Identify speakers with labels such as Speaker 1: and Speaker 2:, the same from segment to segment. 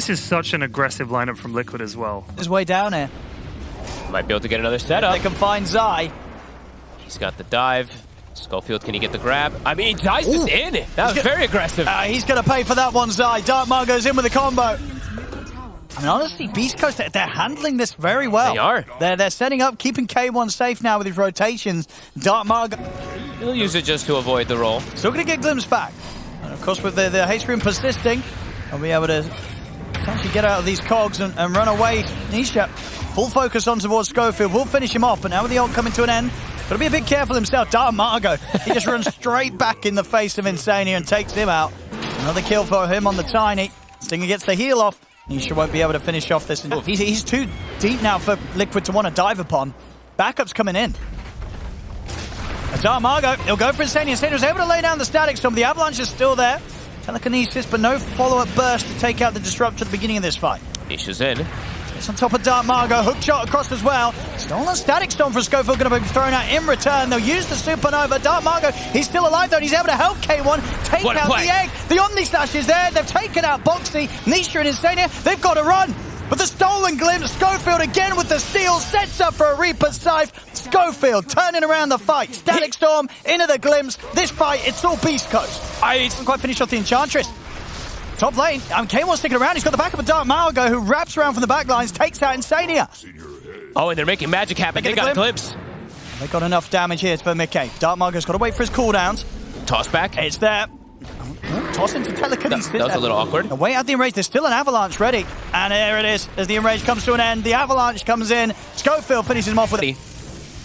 Speaker 1: This is such an aggressive lineup from Liquid as well.
Speaker 2: His way down here.
Speaker 3: Might be able to get another setup.
Speaker 2: They can find Zai.
Speaker 3: He's got the dive. Schofield, can he get the grab? I mean, Zai's just in. That was very aggressive.
Speaker 2: He's going to pay for that one, Zai. Darkmar goes in with the combo. I mean, honestly, Beastcoast, they're handling this very well.
Speaker 3: They are.
Speaker 2: They're setting up, keeping K1 safe now with his rotations. Darkmar...
Speaker 3: He'll use it just to avoid the roll.
Speaker 2: Still going to get glimpse back. And of course, with the haste room persisting, they'll be able to essentially get out of these cogs and run away. Nisha, full focus on towards Schofield. Will finish him off, but now with the ult coming to an end, got to be a bit careful himself. Darkmargo, he just runs straight back in the face of Insania and takes him out. Another kill for him on the Tiny. Stinger gets the heal off. Nisha won't be able to finish off this. He's too deep now for Liquid to want to dive upon. Backup's coming in. Darkmargo, he'll go for Insania. Insania was able to lay down the static storm. The avalanche is still there. Telekinesis, but no follow-up burst to take out the disruptor at the beginning of this fight.
Speaker 3: Nisha's in.
Speaker 2: It's on top of Darkmargo. Hook shot across as well. Stolen static storm from Schofield going to be thrown out in return. They'll use the supernova. Darkmargo, he's still alive though. And he's able to help K1 take out the egg. The Omni Slash is there. They've taken out Boxy. Nisha and Insania, they've got to run. But the stolen glimpse, Schofield again with the steal, sets up for a Reaper Scythe. Schofield turning around the fight. Static Storm into the glimpse. This fight, it's all Beastcoast. I haven't quite finished off the Enchantress. Top lane, K1's sticking around. He's got the backup of Darkmargo, who wraps around from the back lines, takes out Insania.
Speaker 3: Oh, and they're making magic happen. They got a glimpse.
Speaker 2: They got enough damage here for Mickey. Darkmargo's got to wait for his cooldowns.
Speaker 3: Toss back.
Speaker 2: It's there. Toss into telekinesis.
Speaker 3: That was a little awkward.
Speaker 2: Way out the enrage. There's still an avalanche ready. And there it is. As the enrage comes to an end, the avalanche comes in. Schofield finishes him off with it.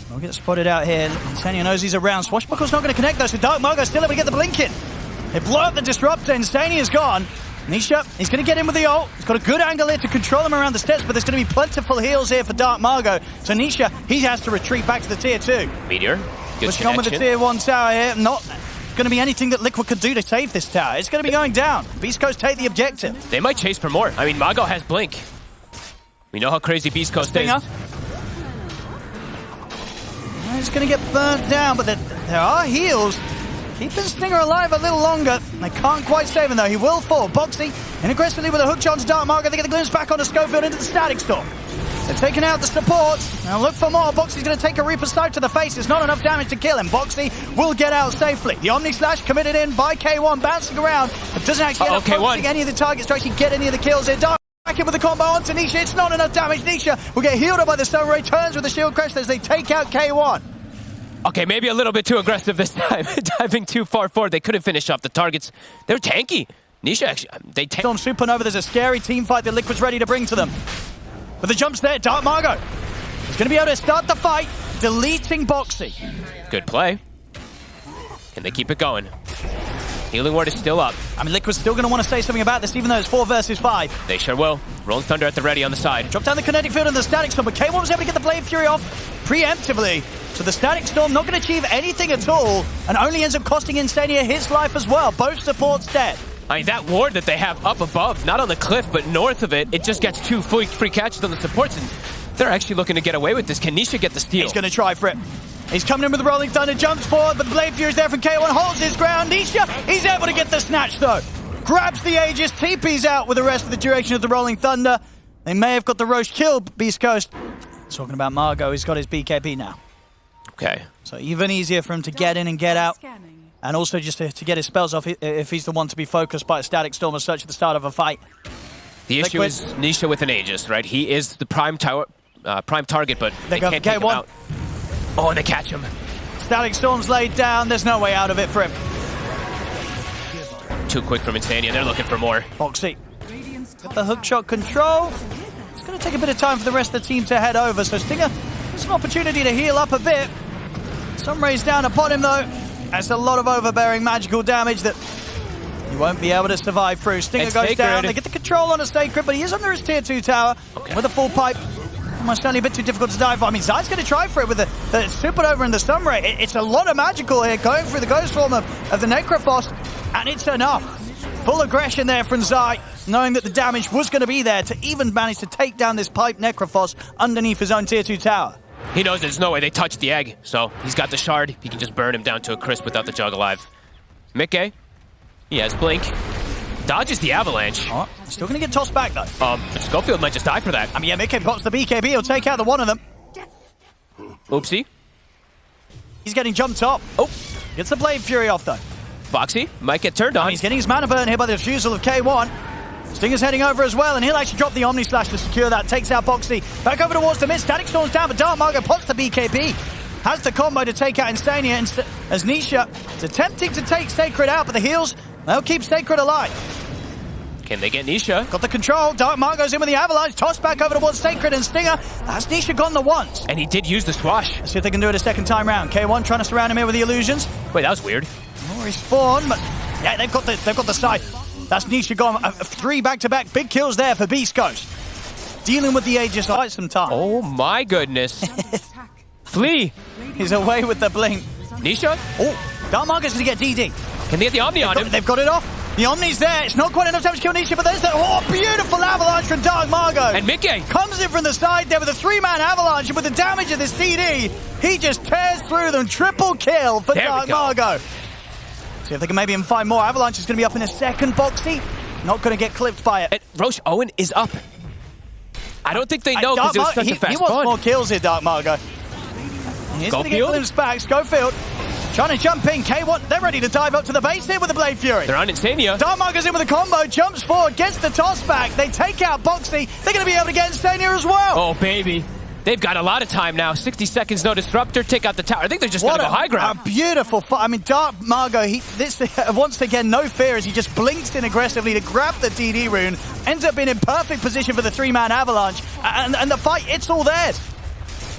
Speaker 2: We'll get spotted out here. Insania knows he's around. Swashbuckle's not going to connect though, so Darkmargo's still able to get the blink in. They blow up the disruptor. Insania's gone. Nisha, he's going to get in with the ult. He's got a good angle here to control him around the steps, but there's going to be plentiful heals here for Darkmargo. So Nisha, he has to retreat back to the tier 2.
Speaker 3: Meteor. Good
Speaker 2: pushing on with the tier 1 tower here. Not going to be anything that Liquid could do to save this tower. It's going to be going down. Beastcoast take the objective.
Speaker 3: They might chase for more. I mean, Mago has blink. We know how crazy Beastcoast is.
Speaker 2: He's going to get burnt down, but there are heals. Keeping Stinger alive a little longer. They can't quite save him, though. He will fall. Boxy, in aggressively with a hook shot to Darkmargo. They get the glimpse back onto Schofield into the static storm. They're taking out the supports. Now look for more. Boxy's going to take a Reaper Scythe to the face. It's not enough damage to kill him. Boxy will get out safely. The Omni Slash committed in by K1, bouncing around, but doesn't actually end up focusing any of the targets to actually get any of the kills here. Dark back in with the combo onto Nisha. It's not enough damage. Nisha will get healed up by the Stone Ray. Turns with the shield crash as they take out K1.
Speaker 3: Okay, maybe a little bit too aggressive this time. Diving too far forward. They couldn't finish off the targets. They're tanky. Nisha actually, they tank.
Speaker 2: Storm Supernova, there's a scary team fight that Liquid's ready to bring to them. But the jump's there. Darkmargo is going to be able to start the fight, deleting Boxy.
Speaker 3: Good play. Can they keep it going? Healing Ward is still up.
Speaker 2: I mean, Liquid's still going to want to say something about this, even though it's 4 versus 5.
Speaker 3: They sure will. Rolling Thunder at the ready on the side.
Speaker 2: Drop down the Kinetic Field and the Static Storm, but K1 was able to get the Blade Fury off preemptively. So the Static Storm not going to achieve anything at all, and only ends up costing Insania his life as well. Both supports dead.
Speaker 3: I mean, that ward that they have up above, not on the cliff, but north of it, it just gets 2 free catches on the supports, and they're actually looking to get away with this. Can Nisha get the steal?
Speaker 2: He's going to try for it. He's coming in with the Rolling Thunder, jumps forward, but the Blade Fury's there from K1, holds his ground. Nisha, he's able to get the snatch, though. Grabs the Aegis, TP's out with the rest of the duration of the Rolling Thunder. They may have got the Roche kill, Beastcoast. Talking about Margo, he's got his BKB now.
Speaker 3: Okay.
Speaker 2: So even easier for him to get in and get out. And also just to get his spells off if he's the one to be focused by a Static Storm as such at the start of a fight.
Speaker 3: The issue is Nisha with an Aegis, right? He is the prime target, but they can't take him out. Oh, and they catch him.
Speaker 2: Static Storm's laid down. There's no way out of it for him.
Speaker 3: Too quick from Insania. They're looking for more.
Speaker 2: Boxy. Got the hook shot control. It's going to take a bit of time for the rest of the team to head over. So Stinger, it's an opportunity to heal up a bit. Some rays down upon him, though. That's a lot of overbearing magical damage that he won't be able to survive through. Stinger goes down. They get the control on a Sacred, but he is under his tier 2 tower with a full pipe. Almost only a bit too difficult to dive for. I mean, Zai's going to try for it with the Supernova and the Stun Ray. It's a lot of magical here going through the Ghost Form of the Necrophos, and it's enough. Full aggression there from Zai, knowing that the damage was going to be there to even manage to take down this pipe Necrophos underneath his own tier 2 tower.
Speaker 3: He knows there's no way they touch the egg, so he's got the shard. He can just burn him down to a crisp without the jug alive. Mickey, he has blink. Dodges the avalanche.
Speaker 2: Oh, still going to get tossed back, though.
Speaker 3: But Schofield might just die for that.
Speaker 2: I mean, yeah, Mickey pops the BKB. He'll take out the one of them.
Speaker 3: Oopsie.
Speaker 2: He's getting jumped up.
Speaker 3: Oh.
Speaker 2: Gets the Blade Fury off, though.
Speaker 3: Boxy might get turned on.
Speaker 2: He's getting his mana burn here by the refusal of K1. Stinger's heading over as well, and he'll actually drop the Omni Slash to secure that. Takes out Boxy. Back over towards the mid. Static Storm's down, but Dark Margo pops the BKB. Has the combo to take out Insania, as Nisha is attempting to take Sacred out, but the heals, they'll keep Sacred alive.
Speaker 3: Can they get Nisha?
Speaker 2: Got the control. Dark Margo's in with the avalanche. Toss back over towards Sacred and Stinger. Has Nisha gone the once?
Speaker 3: And he did use the swash.
Speaker 2: Let's see if they can do it a second time round. K1 trying to surround him here with the illusions.
Speaker 3: Wait, that was weird.
Speaker 2: Oh, respawn, but yeah, they've got the side. That's Nisha gone. 3 back-to-back big kills there for Beastcoast. Dealing with the Aegis for quite some time.
Speaker 3: Oh my goodness. Flee.
Speaker 2: He's away with the blink.
Speaker 3: Nisha?
Speaker 2: Oh, Dark Margo's going to get DD.
Speaker 3: Can they get the Omni on him?
Speaker 2: They've got it off. The Omni's there. It's not quite enough time to kill Nisha, but there's the beautiful avalanche from Dark Margo.
Speaker 3: And Mickey
Speaker 2: comes in from the side there with a 3-man avalanche, and with the damage of this DD, he just tears through them. Triple kill for Dark Margo. See if they can maybe even find more. Avalanche is going to be up in a second. Boxy not going to get clipped by it.
Speaker 3: And Roche Owen is up. I don't think they know because it was such a fast
Speaker 2: He wants
Speaker 3: spawn.
Speaker 2: more kills here, Dark Margo. He's going to get glimpsed back. Schofield trying to jump in. K1, they're ready to dive up to the base here with the Blade Fury.
Speaker 3: They're on Insania.
Speaker 2: Dark Margo's in with a combo, jumps forward, gets the toss back. They take out Boxy. They're going to be able to get Insania as well.
Speaker 3: Oh, baby. They've got a lot of time now. 60 seconds, no disruptor, take out the tower. I think they're just going to go high ground.
Speaker 2: A beautiful fight. I mean, Dark Margo, once again, no fear as he just blinks in aggressively to grab the DD rune. Ends up being in perfect position for the 3-man avalanche. And the fight, it's all theirs.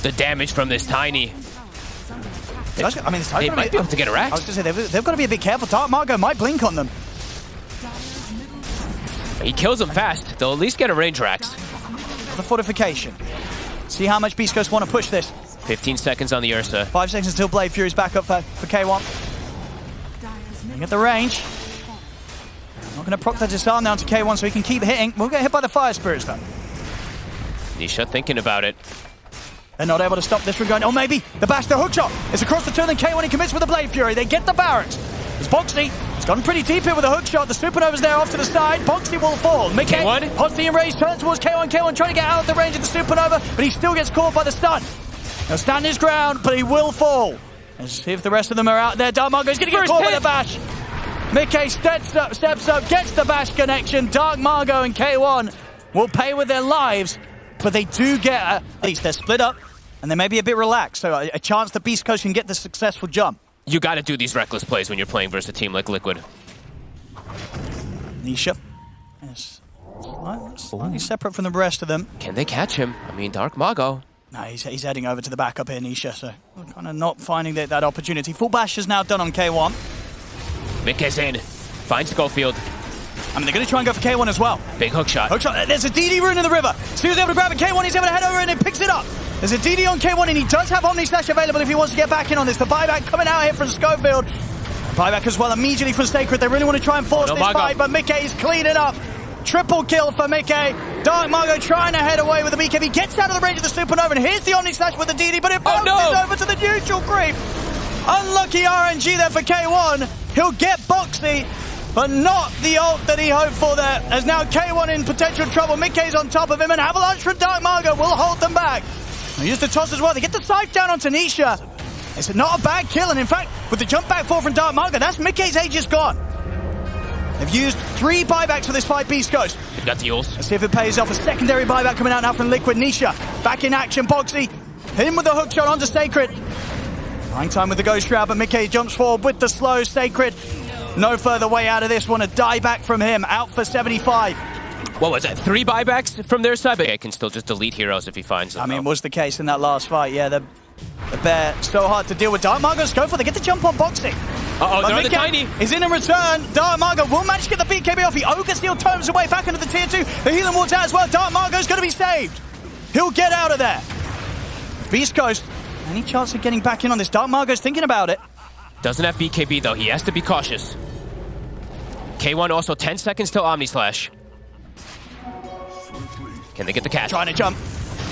Speaker 3: The damage from this Tiny.
Speaker 2: I mean,
Speaker 3: they might be able to get a rack.
Speaker 2: I was going to say, they've got to be a bit careful. Dark Margo might blink on them.
Speaker 3: He kills them fast. They'll at least get a range racks.
Speaker 2: The fortification. See how much Beastcoast want to push this.
Speaker 3: 15 seconds on the Ursa.
Speaker 2: 5 seconds until Blade Fury's back up for K1. They get the range. Not going to proc the disarm down to K1 so he can keep hitting. We'll get hit by the Fire Spirits though.
Speaker 3: Nisha thinking about it.
Speaker 2: They're not able to stop this from going. Oh, maybe the bash, the hookshot. It's across the turn, and K1 he commits with the Blade Fury. They get the barracks. It's Boxy. It's gotten pretty deep here with a hookshot. The Supernova's there off to the side. Boxy will fall. Mickey,
Speaker 3: K1.
Speaker 2: pots the enrage, turns towards K1. K1 trying to get out of the range of the Supernova, but he still gets caught by the stun. He'll stand his ground, but he will fall. Let's see if the rest of them are out there. Dark Margo's going to get caught with a bash. Mickey steps up, gets the bash connection. Dark Margo and K1 will pay with their lives, but they do get, at least they're split up, and they may be a bit relaxed, so a chance that Beastcoast can get the successful jump.
Speaker 3: You got to do these reckless plays when you're playing versus a team like Liquid.
Speaker 2: Nisha is slightly separate from the rest of them.
Speaker 3: Can they catch him? I mean, Dark Margo.
Speaker 2: No, he's heading over to the backup here, Nisha, so we're kind of not finding that opportunity. Full bash is now done on K1.
Speaker 3: Mickey's in. Finds Schofield.
Speaker 2: I mean, they're going to try and go for K1 as well.
Speaker 3: Big hook shot.
Speaker 2: There's a DD rune in the river. Stu's able to grab it. K1, he's able to head over and he picks it up. There's a DD on K1 and he does have Omni Slash available if he wants to get back in on this. The buyback coming out here from Schofield. Buyback as well immediately from Sacred. They really want to try and force this fight, but Mickey's cleaning up. Triple kill for Mickey. Dark Margo trying to head away with the BKB. Gets out of the range of the Supernova, and here's the Omni Slash with the DD, but it bounces over to the neutral creep. Unlucky RNG there for K1. He'll get Boxy, but not the ult that he hoped for there. As now K1 in potential trouble. Mickey's on top of him, and Avalanche from Dark Margo will hold them back. They use the toss as well. They get the scythe down on Tanisha. It's not a bad kill, and in fact, with the jump back 4 from Dark Margo, that's Mickey's Aegis gone. They've used 3 buybacks for this fight, Beastcoast.
Speaker 3: They've got the ult.
Speaker 2: Let's see if it pays off. A secondary buyback coming out now from Liquid. Nisha back in action. Boxy hit him with the hookshot onto Sacred. Buying time with the Ghost Shroud, but Mickey jumps forward with the slow. Sacred, no further way out of this one. A die back from him, out for 75.
Speaker 3: What was that, 3 buybacks from their side? But he can still just delete heroes if he finds them.
Speaker 2: I mean, it was the case in that last fight. Yeah, the bear, so hard to deal with. Dark Margo's go for. They get the jump on Boxy.
Speaker 3: Uh-oh, they're on the Tiny.
Speaker 2: Is in return. Dark Margo will manage to get the BKB off. He Ogre Steel turns away back into the tier 2. The healing ward's out as well. Dark Margo's going to be saved. He'll get out of there. Beastcoast, any chance of getting back in on this? Dark Margo's thinking about it.
Speaker 3: Doesn't have BKB though. He has to be cautious. K1 also 10 seconds till Omni Slash. Can they get the catch?
Speaker 2: Trying to jump.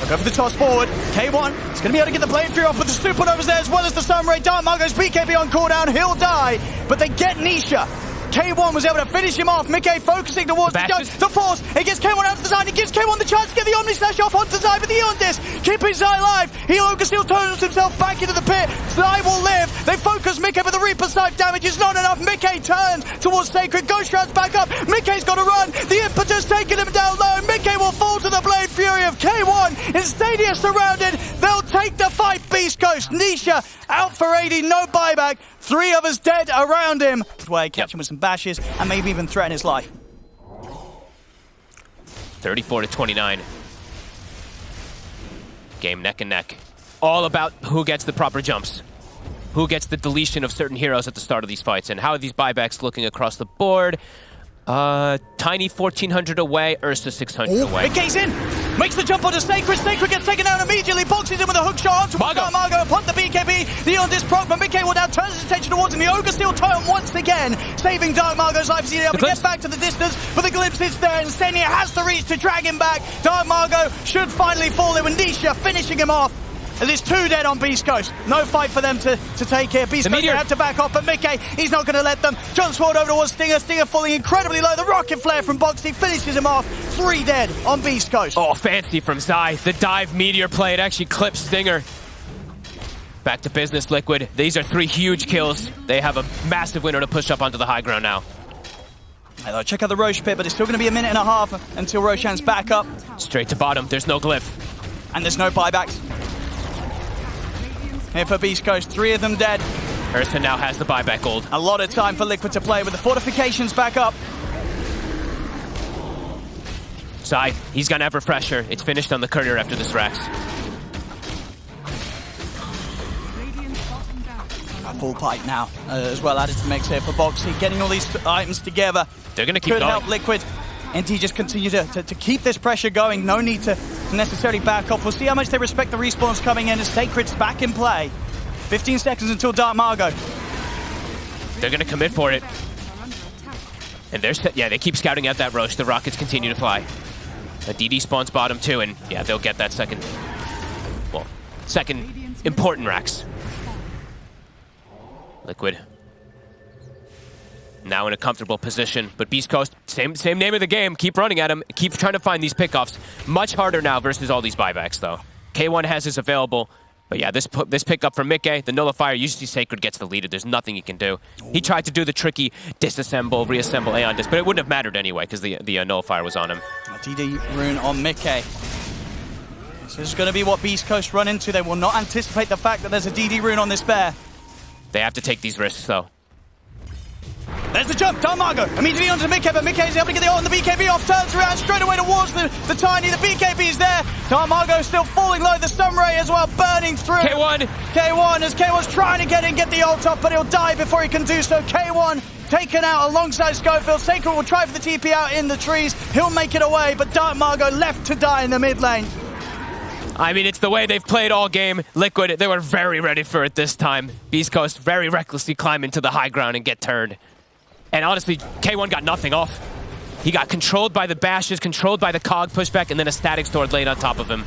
Speaker 2: They'll go for the toss forward. K1 is going to be able to get the Blade Fury off with the Supernovas there as well as the Sunray. Dark Margo's BKB on cooldown. He'll die, but they get Nisha. K1 was able to finish him off. Mickey focusing towards the force. He gets K1 out to the side. He gives K1 the chance to get the Omni Slash off onto Zai with the Eon Disc. Keeping Zai alive. He still turns himself back into the pit. Zai will live. They focus Mickey, but the Reaper Scythe damage is not enough. Mickey turns towards Sacred. Ghost Shroud's back up. Mickey's got to run. The impetus taking him down low. Mickey will fall to the Blade Fury of K1. Is Stadia surrounded? They'll take the fight. Beastcoast. Nisha out for 80. No buyback. 3 others dead around him. Way catch him with some bashes and maybe even threaten his life.
Speaker 3: 34-29. Game neck and neck. All about who gets the proper jumps. Who gets the deletion of certain heroes at the start of these fights, and how are these buybacks looking across the board? Tiny 1400 away, Ursa 600 away.
Speaker 2: Mickey's in! Makes the jump onto Sacred. Sacred gets taken down immediately. Boxes in with a hook shot onto Margo upon the BKB. The on this proc, but Mickey will now turn his attention towards him. The Ogre Steel Tome once again, saving Dark Margo's life as he's able to get back to the distance, but the glimpse is there, and Stenia has to reach to drag him back. Dark Margo should finally fall in with Nisha finishing him off. As it's 2 dead on Beastcoast. No fight for them to take here. Beastcoast have to back off, but Mickey, he's not going to let them. Jumps forward over towards Stinger. Stinger falling incredibly low. The rocket flare from Boxy finishes him off. 3 dead on Beastcoast.
Speaker 3: Oh, fancy from Zai. The dive meteor play, it actually clips Stinger. Back to business, Liquid. These are 3 huge kills. They have a massive winner to push up onto the high ground now.
Speaker 2: Hello, check out the Roche pit, but it's still going to be a minute and a half until Roshan's back up.
Speaker 3: Straight to bottom. There's no glyph.
Speaker 2: And there's no buybacks. Here for Beastcoast, 3 of them dead.
Speaker 3: Ursa now has the buyback gold.
Speaker 2: A lot of time for Liquid to play with the fortifications back up.
Speaker 3: Zai, he's gonna have refresher. It's finished on the courier after this Rex.
Speaker 2: A full pipe now, as well added to the mix here for Boxy. Getting all these items together.
Speaker 3: They're gonna keep
Speaker 2: Could
Speaker 3: going.
Speaker 2: help Liquid. And he just continue to keep this pressure going. No need to necessarily back off. We'll see how much they respect the respawns coming in as Sacred's back in play. 15 seconds until Dark Margo.
Speaker 3: They're going to commit for it. And they keep scouting out that Roche. The rockets continue to fly. The DD spawns bottom too, and yeah, they'll get that second important Rax. Liquid. Now in a comfortable position, but Beastcoast, same name of the game. Keep running at him. Keep trying to find these pickoffs. Much harder now versus all these buybacks, though. K1 has his available, but yeah, this pickup from Mickey, the Nullifier, usually Sacred gets deleted. There's nothing he can do. He tried to do the tricky disassemble, reassemble Aeon Disc, but it wouldn't have mattered anyway because the Nullifier was on him.
Speaker 2: A DD rune on Mickey. This is going to be what Beastcoast run into. They will not anticipate the fact that there's a DD rune on this bear.
Speaker 3: They have to take these risks, though.
Speaker 2: There's the jump, Dark Margo immediately onto Mickey, but Mickey is able to get the ult on the BKB off, turns around straight away towards the Tiny. The BKB is there. Dark Margo still falling low, the stun ray as well, burning through. K1 as K1's trying to get the ult off, but he'll die before he can do so. K1 taken out alongside Schofield. Sacred will try for the TP out in the trees. He'll make it away, but Dark Margo left to die in the mid lane.
Speaker 3: I mean, it's the way they've played all game. Liquid, they were very ready for it this time. Beastcoast very recklessly climb into the high ground and get turned. And honestly, K1 got nothing off. He got controlled by the bashes, controlled by the cog pushback, and then a static sword laid on top of him.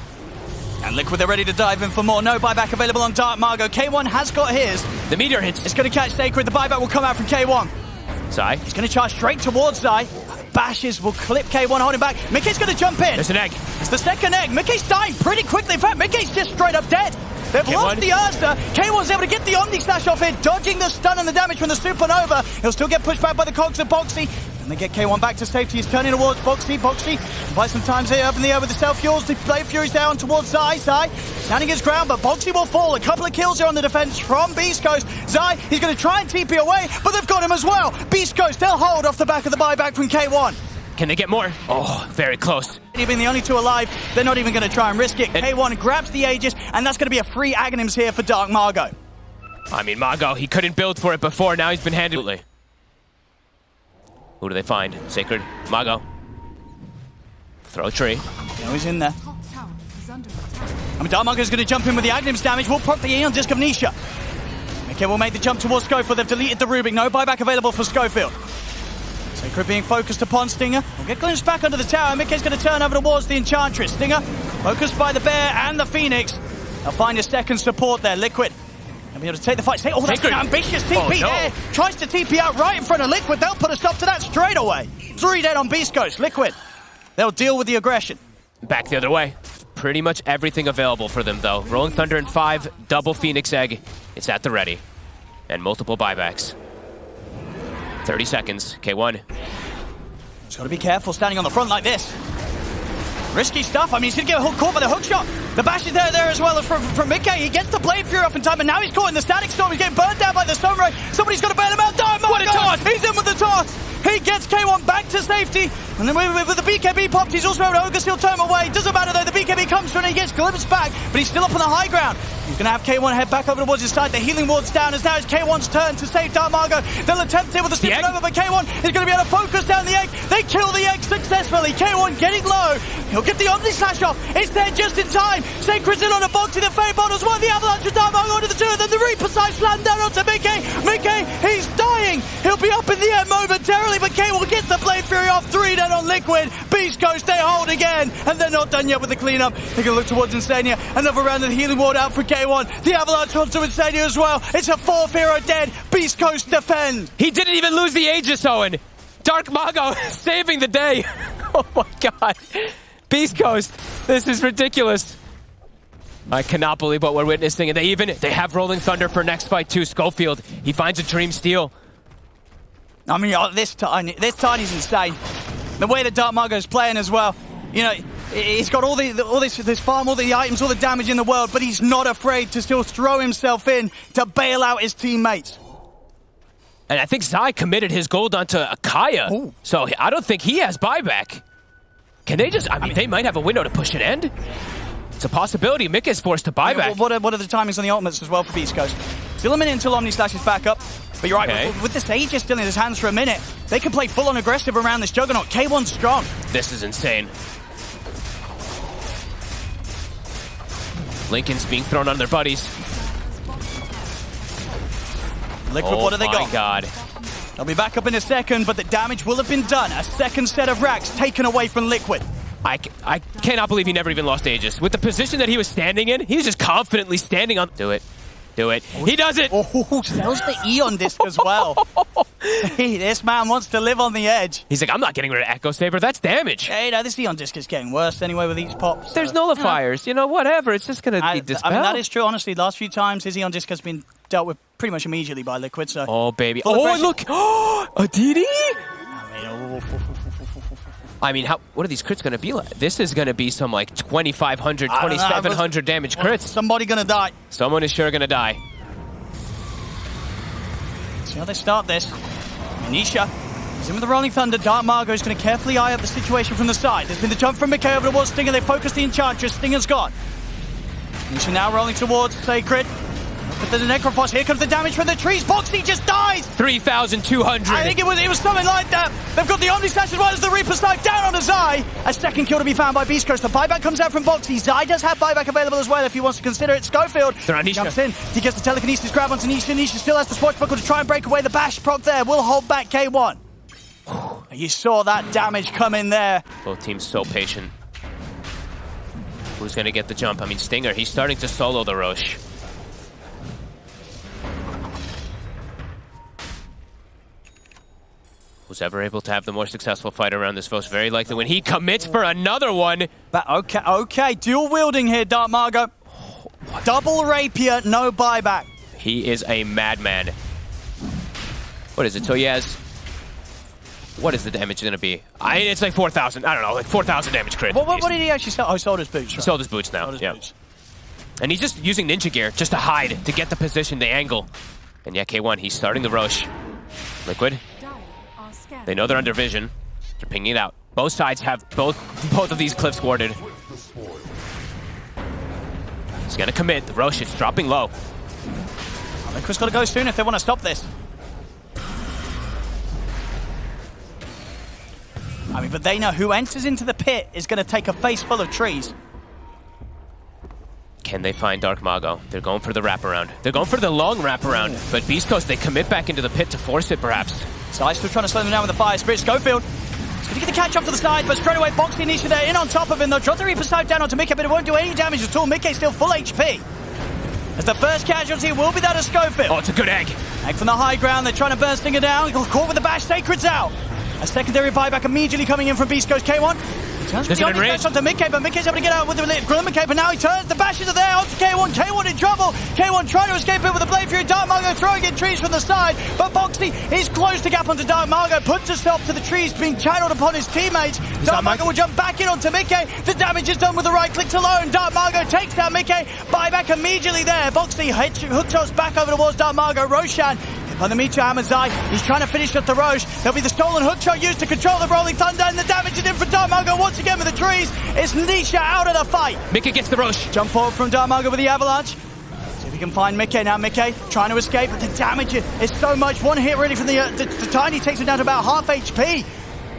Speaker 2: And Liquid, they're ready to dive in for more. No buyback available on Dark Margo. K1 has got his.
Speaker 3: The meteor hits.
Speaker 2: It's going to catch Sacred. The buyback will come out from K1.
Speaker 3: Zai.
Speaker 2: He's going to charge straight towards Zai. Bashes will clip K1, holding back. Mickey's going to jump in.
Speaker 3: There's an egg.
Speaker 2: It's the second egg. Mickey's dying pretty quickly. In fact, Mickey's just straight up dead. They've lost the Ursa. K1's able to get the Omni Slash off here, dodging the stun and the damage from the Supernova. He'll still get pushed back by the cogs of Boxy. And they get K1 back to safety. He's turning towards Boxy. Boxy buys some time here up in the air with the self-fuels. The Blade Fury's down towards Zai. Zai standing his ground, but Boxy will fall. A couple of kills here on the defense from Beastcoast. Zai, he's going to try and TP away, but they've got him as well. Beastcoast, they'll hold off the back of the buyback from K1.
Speaker 3: Can they get more? Oh, very close.
Speaker 2: Being the only 2 alive, they're not even going to try and risk it. K1 grabs the Aegis, and that's going to be a free Aghanims here for Dark Margo.
Speaker 3: I mean, Margo, he couldn't build for it before. Now he's been handed. Who do they find? Sacred. Margo. Throw a tree.
Speaker 2: Now he's in there. I mean, Dark Margo is going to jump in with the Aghanims damage. We'll proc the Aeon Disc of Nisha. Mickey will make the jump towards Schofield. They've deleted the Rubik. No buyback available for Schofield. Sacred being focused upon Stinger. We'll get glimpsed back under the tower. Mickey's going to turn over towards the Enchantress. Stinger focused by the Bear and the Phoenix. They'll find a second support there. Liquid And be able to take the fight. Oh, that's
Speaker 3: Taker.
Speaker 2: an ambitious TP
Speaker 3: no.
Speaker 2: there. Tries to TP out right in front of Liquid. They'll put a stop to that straight away. 3 dead on Beastcoast. Liquid, they'll deal with the aggression.
Speaker 3: Back the other way. Pretty much everything available for them, though. Rolling Thunder in 5, double Phoenix Egg. It's at the ready. And multiple buybacks. 30 seconds. K1.
Speaker 2: Just got to be careful standing on the front like this. Risky stuff. I mean, he's going to get caught by the hook shot. The bash is there as well as from Mickey. He gets the Blade Fury off in time, and now he's caught in the Static Storm. He's getting burned down by the Sunray. Somebody's got to bail him out.
Speaker 3: What a toss!
Speaker 2: He's in with the toss. He gets K1 back to safety. And then with the BKB popped, he's also able to Ogre Seal turn him away. Doesn't matter though, the BKB comes through and he gets glimpsed back, but he's still up on the high ground. He's going to have K1 head back over towards his side. The healing ward's down as now it's K1's turn to save Darmago. They'll attempt it with a supernova, but K1 is going to be able to focus down the egg. They kill the egg successfully. K1 getting low. He'll get the Omni Slash off. It's there just in time. Sacred's in on a box in the Fade Bond as well. The Avalanche of Darmago onto the 2, and then the Reaper side slam down onto Mickey. Mickey, he's dying. He'll be up in the air momentarily, but K1 gets the Blade Fury off. 3 dead on Liquid. Beastcoast, they hold again, and they're not done yet with the cleanup. They're going to look towards Insania. Another round of the healing ward out for K1. The Avalanche onto Insania as well. It's a 4th hero dead. Beastcoast defend.
Speaker 3: He didn't even lose the Aegis, Owen. Dark Mago saving the day. Oh my god. Beastcoast, this is ridiculous. I cannot believe what we're witnessing. And they have Rolling Thunder for next fight too. Schofield, he finds a Dream Steal.
Speaker 2: I mean, this Tiny's insane. The way that Dark Margo's playing as well. You know, he's got all this farm, all the items, all the damage in the world, but he's not afraid to still throw himself in to bail out his teammates.
Speaker 3: And I think Zai committed his gold onto Akaya.
Speaker 2: Ooh.
Speaker 3: So I don't think he has buyback. Can they just... I mean, they might have a window to push an end. It's a possibility. Mick is forced to buyback.
Speaker 2: What are the timings on the ultimates as well for Beast Coast? Still a minute until Omni Slash is back up. But you're right,
Speaker 3: Okay.
Speaker 2: with the Sage still in his hands for a minute, they can play full-on aggressive around this Juggernaut. K1's strong.
Speaker 3: This is insane. Lincoln's being thrown on their buddies.
Speaker 2: Liquid, what do they got?
Speaker 3: Oh my god.
Speaker 2: They'll be back up in a second, but the damage will have been done. A second set of racks taken away from Liquid.
Speaker 3: I cannot believe he never even lost Aegis. With the position that he was standing in, he was just confidently standing on... Do it. Do it. He does it!
Speaker 2: Oh, sells the Eon disc as well. Hey, this man wants to live on the edge.
Speaker 3: He's like, I'm not getting rid of Echo Saber. That's damage.
Speaker 2: Hey, no, this Eon disc is getting worse anyway with each pop.
Speaker 3: There's nullifiers. You know, whatever. It's just going to be dispelled.
Speaker 2: I mean, that is true, honestly. The last few times, his Eon disc has been dealt with pretty much immediately by Liquid, so...
Speaker 3: Oh, baby.
Speaker 2: Full
Speaker 3: Oh,
Speaker 2: aggression.
Speaker 3: look! A DD?
Speaker 2: I mean,
Speaker 3: I mean, what are these crits going to be like? This is going to be some, like, 2,500, 2,700 damage crits.
Speaker 2: Somebody gonna die.
Speaker 3: Someone is sure going to die.
Speaker 2: See how they start this. Nisha is in with the Rolling Thunder. Dark Margo is going to carefully eye up the situation from the side. There's been the jump from Mickey over towards Stinger. They focus the Enchantress. Stinger's gone. Nisha now rolling towards Sacred. Look at the Necrophos. Here comes the damage from the trees. Boxy just dies.
Speaker 3: 3,200.
Speaker 2: I think it was something like that. They've got the Omni Slash as well as the Reaper Snipe down on a Zai. A second kill to be found by Beastcoast. The buyback comes out from Boxy. Zai does have buyback available as well if he wants to consider it. Schofield
Speaker 3: They're on Nisha.
Speaker 2: jumps in. He gets the telekinesis grab onto Nisha. Nisha still has the swashbuckle to try and break away. The bash proc there will hold back K1. You saw that damage come in there.
Speaker 3: Both teams so patient. Who's going to get the jump? I mean, Stinger, he's starting to solo the Roche. Who's ever able to have the more successful fight around this Vost very likely when he commits for another one.
Speaker 2: But okay, dual wielding here, Dark Margo. Double rapier, no buyback.
Speaker 3: He is a madman. What is it? So he has... What is the damage going to be? It's like 4,000. I don't know, like 4,000 damage crit.
Speaker 2: What did he actually sell? Oh, he sold his boots.
Speaker 3: He
Speaker 2: Right?
Speaker 3: sold his boots now,
Speaker 2: Sold his
Speaker 3: yeah.
Speaker 2: boots.
Speaker 3: And he's just using ninja gear just to hide, to get the position, the angle. And yeah, K1, he's starting the Roche. Liquid. They know they're under vision. They're pinging it out. Both sides have both of these cliffs warded. He's gonna commit. The Roche is dropping low.
Speaker 2: Liquid's got to go soon if they want to stop this. I mean, but they know who enters into the pit is going to take a face full of trees.
Speaker 3: Can they find Dark Mago? They're going for the wraparound. They're going for the long wraparound. But Beastcoast, they commit back into the pit to force it, perhaps.
Speaker 2: So I'm still trying to slow them down with the fire spirit. Schofield is going to get the catch up to the side, but straight away Boxy Nisha there in on top of him. They'll drop the Reaper Snipe down onto Mickey, but it won't do any damage at all. Mickey's still full HP. as the first casualty will be that of Schofield.
Speaker 3: Oh, it's a good egg.
Speaker 2: Egg from the high ground, they're trying to burn Stinger down. Got caught with the bash, Sacred's out. A secondary buyback immediately coming in from Beastcoast. K1 turns
Speaker 3: There's
Speaker 2: the
Speaker 3: an range.
Speaker 2: onto Mickey, but Mickey's able to get out with the Grim McKay, but now he turns, the bashes are there onto K1. K1 in trouble. K1 trying to escape it with a Blade Fury. Dark Margo throwing in trees from the side, but Boxy is close to gap onto Dark Margo, puts a stop to the trees being channeled upon his teammates. Dark Margo will jump back in onto Mickey. The damage is done with the right clicks alone. Dark Margo takes down Mickey. Buyback immediately there. Boxy hook shots back over towards Dark Margo. Roshan by the Meteor Hammer Zai. He's trying to finish at the Roche. There'll be the stolen hook shot used to control the Rolling Thunder, and the damage is in for Darmago once again with the trees. It's Nisha out of the fight.
Speaker 3: Mickey gets the Roche.
Speaker 2: Jump forward from Darmago with the Avalanche. See if he can find Mickey now. Mickey trying to escape, but the damage is so much. One hit really from the Tiny takes him down to about half HP.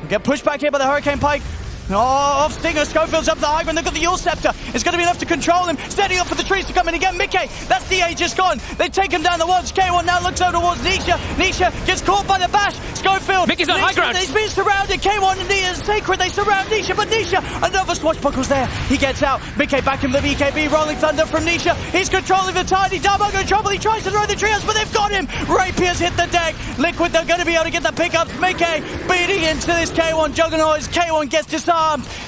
Speaker 2: We'll get pushed back here by the Hurricane Pike. Oh, off Stinger, Schofield's up the high ground, they've got the Yule Scepter. It's going to be enough to control him. Steady up for the trees to come in again. Mickey, that's the age just gone. They take him down the walls. K1 now looks over towards Nisha. Nisha gets caught by the bash. Schofield.
Speaker 3: Mickey's on high ground.
Speaker 2: He's been surrounded. K1 and Sacred, they surround Nisha, but Nisha, another swashbuckle's there. He gets out. Mickey back in the BKB. Rolling Thunder from Nisha. He's controlling the Tiny. Darmago in trouble. He tries to throw the trios, but they've got him. Rapier's hit the deck. Liquid, they're going to be able to get the pickups. Mickey beating into this K1 Juggernaut. K1 gets disarmed.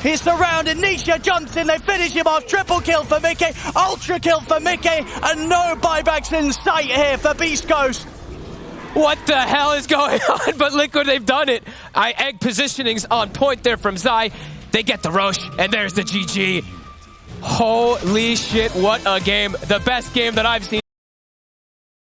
Speaker 2: He's surrounded. Nisha jumps in. They finish him off. Triple kill for Mickey. Ultra kill for Mickey. And no buybacks in sight here for Beastcoast.
Speaker 3: What the hell is going on? But Liquid, they've done it. Egg positioning's on point there from Zai. They get the Roche, and there's the GG. Holy shit, what a game. The best game that I've seen.